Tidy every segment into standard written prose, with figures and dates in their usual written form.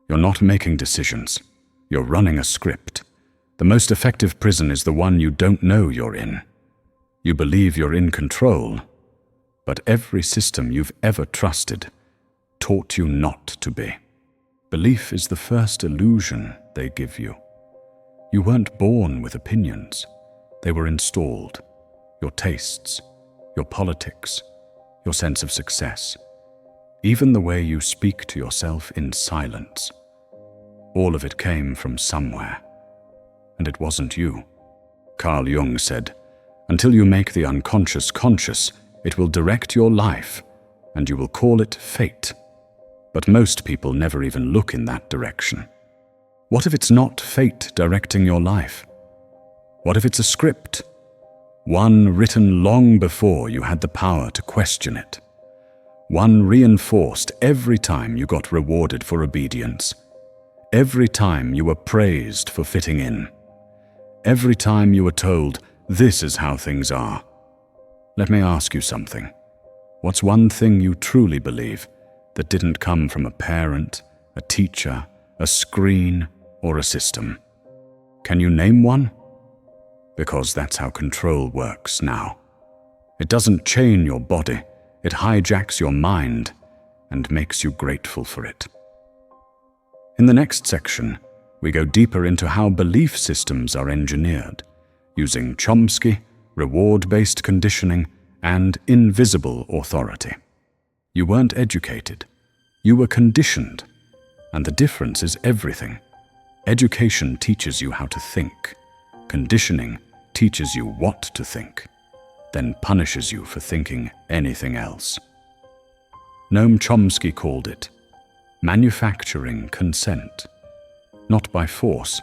You're not making decisions. You're running a script. The most effective prison is the one you don't know you're in. You believe you're in control, but every system you've ever trusted taught you not to be. Belief is the first illusion they give you. You weren't born with opinions. They were installed. Your tastes, your politics, your sense of success, even the way you speak to yourself in silence. All of it came from somewhere, and it wasn't you. Carl Jung said, "Until you make the unconscious conscious, it will direct your life, and you will call it fate." But most people never even look in that direction. What if it's not fate directing your life? What if it's a script? One written long before you had the power to question it. One reinforced every time you got rewarded for obedience. Every time you were praised for fitting in. Every time you were told, "This is how things are." Let me ask you something. What's one thing you truly believe that didn't come from a parent, a teacher, a screen, or a system? Can you name one? Because that's how control works now. It doesn't chain your body, it hijacks your mind and makes you grateful for it. In the next section, we go deeper into how belief systems are engineered, using Chomsky, reward-based conditioning, and invisible authority. You weren't educated, you were conditioned, and the difference is everything. Education teaches you how to think. Conditioning teaches you what to think, then punishes you for thinking anything else. Noam Chomsky called it manufacturing consent, not by force,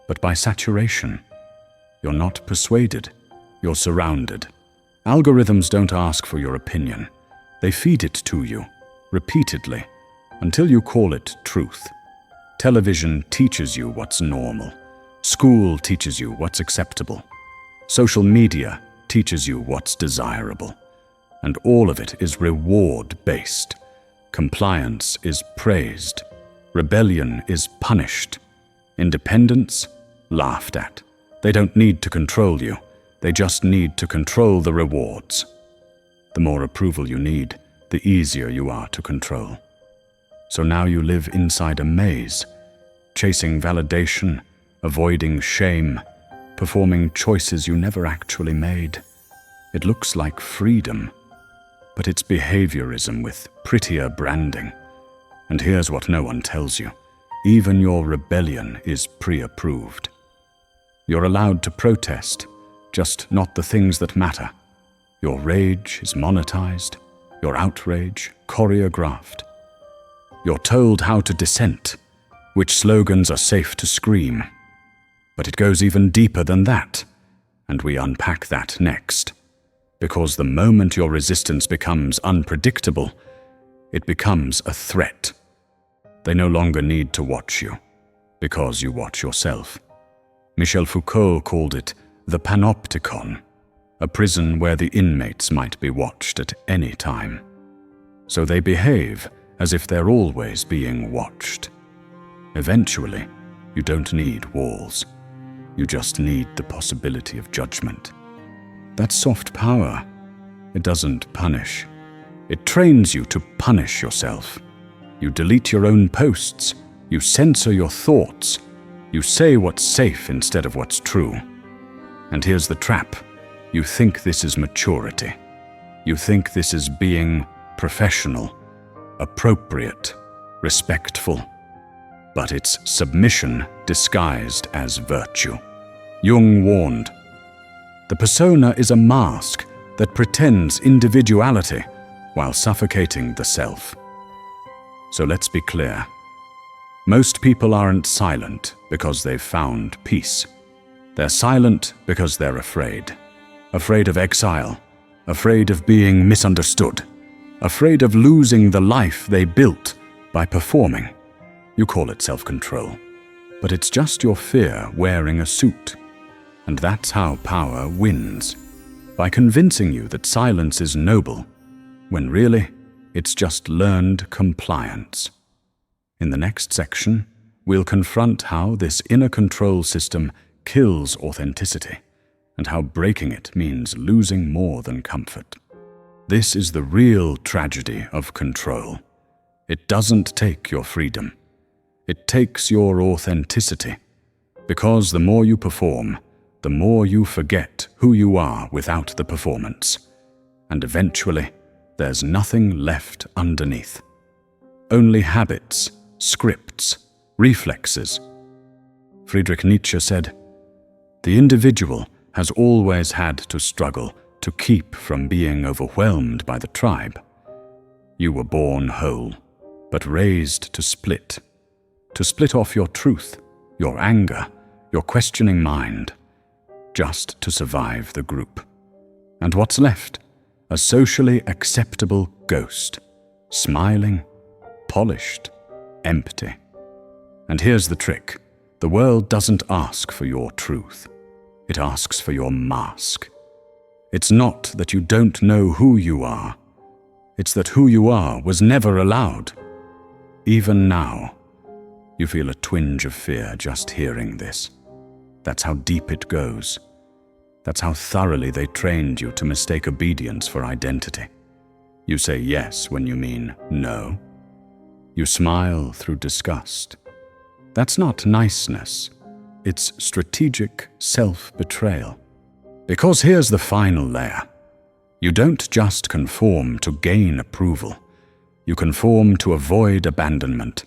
but by saturation. You're not persuaded, you're surrounded. Algorithms don't ask for your opinion. They feed it to you, repeatedly, until you call it truth. Television teaches you what's normal. School teaches you what's acceptable. Social media teaches you what's desirable. And all of it is reward-based. Compliance is praised. Rebellion is punished. Independence, laughed at. They don't need to control you. They just need to control the rewards. The more approval you need, the easier you are to control. So now you live inside a maze, chasing validation, avoiding shame, performing choices you never actually made. It looks like freedom, but it's behaviorism with prettier branding. And here's what no one tells you. Even your rebellion is pre-approved. You're allowed to protest, just not the things that matter. Your rage is monetized, your outrage choreographed. You're told how to dissent, which slogans are safe to scream. But it goes even deeper than that, and we unpack that next. Because the moment your resistance becomes unpredictable, it becomes a threat. They no longer need to watch you, because you watch yourself. Michel Foucault called it the panopticon, a prison where the inmates might be watched at any time. So they behave as if they're always being watched. Eventually, you don't need walls. You just need the possibility of judgment. That's soft power. It doesn't punish. It trains you to punish yourself. You delete your own posts. You censor your thoughts. You say what's safe instead of what's true. And here's the trap. You think this is maturity. You think this is being professional, appropriate, respectful. But it's submission disguised as virtue. Jung warned, the persona is a mask that pretends individuality while suffocating the self. So let's be clear. Most people aren't silent because they've found peace. They're silent because they're afraid. Afraid of exile, afraid of being misunderstood, afraid of losing the life they built by performing. You call it self-control, but it's just your fear wearing a suit. And that's how power wins, by convincing you that silence is noble, when really it's just learned compliance. In the next section, we'll confront how this inner control system kills authenticity and how breaking it means losing more than comfort. This is the real tragedy of control. It doesn't take your freedom. It takes your authenticity, because the more you perform, the more you forget who you are without the performance. And eventually, there's nothing left underneath. Only habits, scripts, reflexes. Friedrich Nietzsche said, "The individual has always had to struggle to keep from being overwhelmed by the tribe. You were born whole, but raised to split off your truth, your anger, your questioning mind, just to survive the group. And what's left? A socially acceptable ghost, smiling, polished, empty. And here's the trick. The world doesn't ask for your truth. It asks for your mask. It's not that you don't know who you are. It's that who you are was never allowed. Even now, you feel a twinge of fear just hearing this. That's how deep it goes. That's how thoroughly they trained you to mistake obedience for identity. You say yes when you mean no. You smile through disgust. That's not niceness. It's strategic self-betrayal. Because here's the final layer. You don't just conform to gain approval. You conform to avoid abandonment.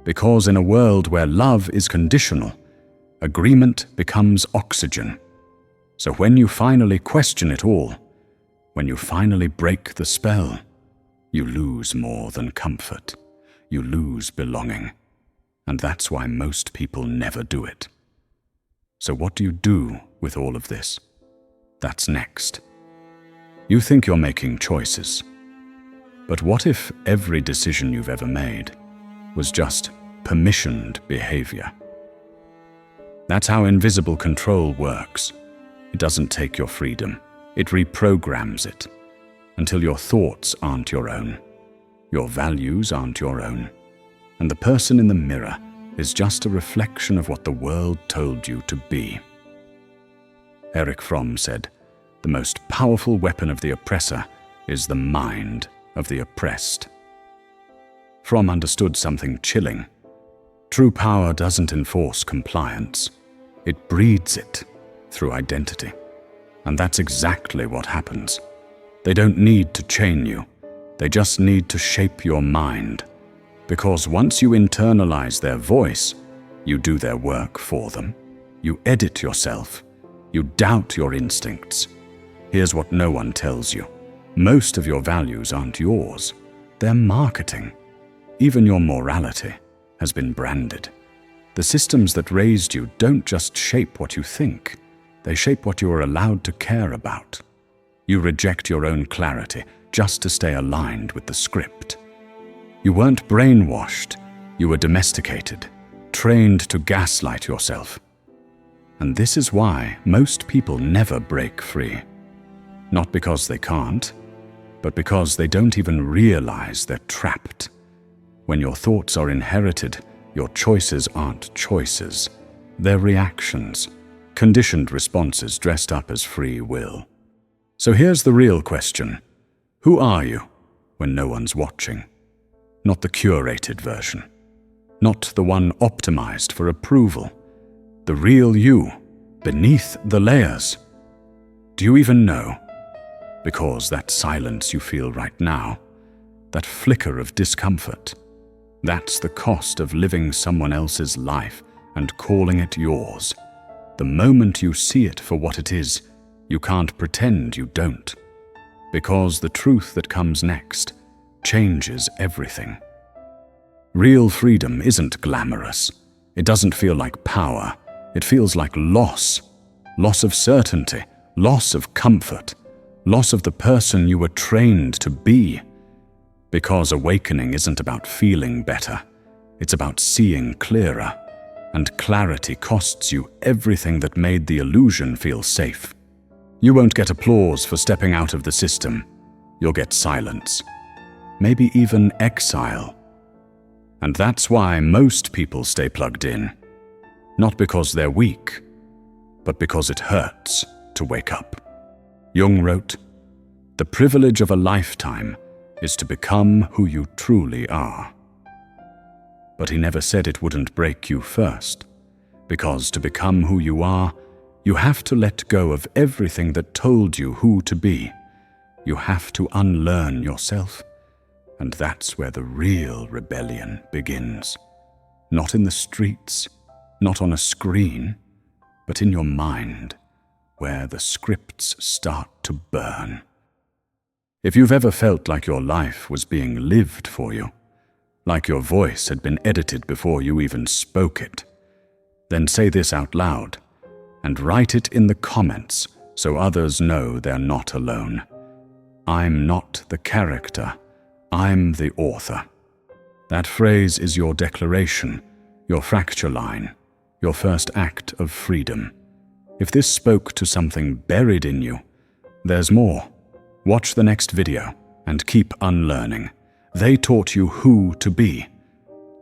Because in a world where love is conditional, agreement becomes oxygen. So when you finally question it all, when you finally break the spell, you lose more than comfort. You lose belonging. And that's why most people never do it. So what do you do with all of this? That's next. You think you're making choices. But what if every decision you've ever made was just permissioned behavior? That's how invisible control works. It doesn't take your freedom. It reprograms it until your thoughts aren't your own. Your values aren't your own. And the person in the mirror is just a reflection of what the world told you to be. Erich Fromm said, "The most powerful weapon of the oppressor is the mind of the oppressed." Fromm understood something chilling. True power doesn't enforce compliance. It breeds it through identity. And that's exactly what happens. They don't need to chain you. They just need to shape your mind. Because once you internalize their voice, you do their work for them. You edit yourself. You doubt your instincts. Here's what no one tells you. Most of your values aren't yours. They're marketing. Even your morality has been branded. The systems that raised you don't just shape what you think. They shape what you are allowed to care about. You reject your own clarity just to stay aligned with the script. You weren't brainwashed. You were domesticated, trained to gaslight yourself. And this is why most people never break free. Not because they can't, but because they don't even realize they're trapped. When your thoughts are inherited, your choices aren't choices. They're reactions, conditioned responses dressed up as free will. So here's the real question. Who are you when no one's watching? Not the curated version. Not the one optimized for approval. The real you, beneath the layers. Do you even know? Because that silence you feel right now, that flicker of discomfort, that's the cost of living someone else's life and calling it yours. The moment you see it for what it is, you can't pretend you don't. Because the truth that comes next changes everything. Real freedom isn't glamorous. It doesn't feel like power. It feels like loss. Loss of certainty, loss of comfort, loss of the person you were trained to be. Because awakening isn't about feeling better. It's about seeing clearer. And clarity costs you everything that made the illusion feel safe. You won't get applause for stepping out of the system. You'll get silence. Maybe even exile. And that's why most people stay plugged in. Not because they're weak, but because it hurts to wake up. Jung wrote, "The privilege of a lifetime is to become who you truly are." But he never said it wouldn't break you first, because to become who you are, you have to let go of everything that told you who to be. You have to unlearn yourself, and that's where the real rebellion begins. Not in the streets, not on a screen, but in your mind, where the scripts start to burn. If you've ever felt like your life was being lived for you, like your voice had been edited before you even spoke it, then say this out loud and write it in the comments so others know they're not alone. I'm not the character, I'm the author. That phrase is your declaration, your fracture line, your first act of freedom. If this spoke to something buried in you, there's more. Watch the next video and keep unlearning. They taught you who to be.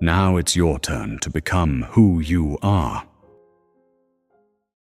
Now it's your turn to become who you are.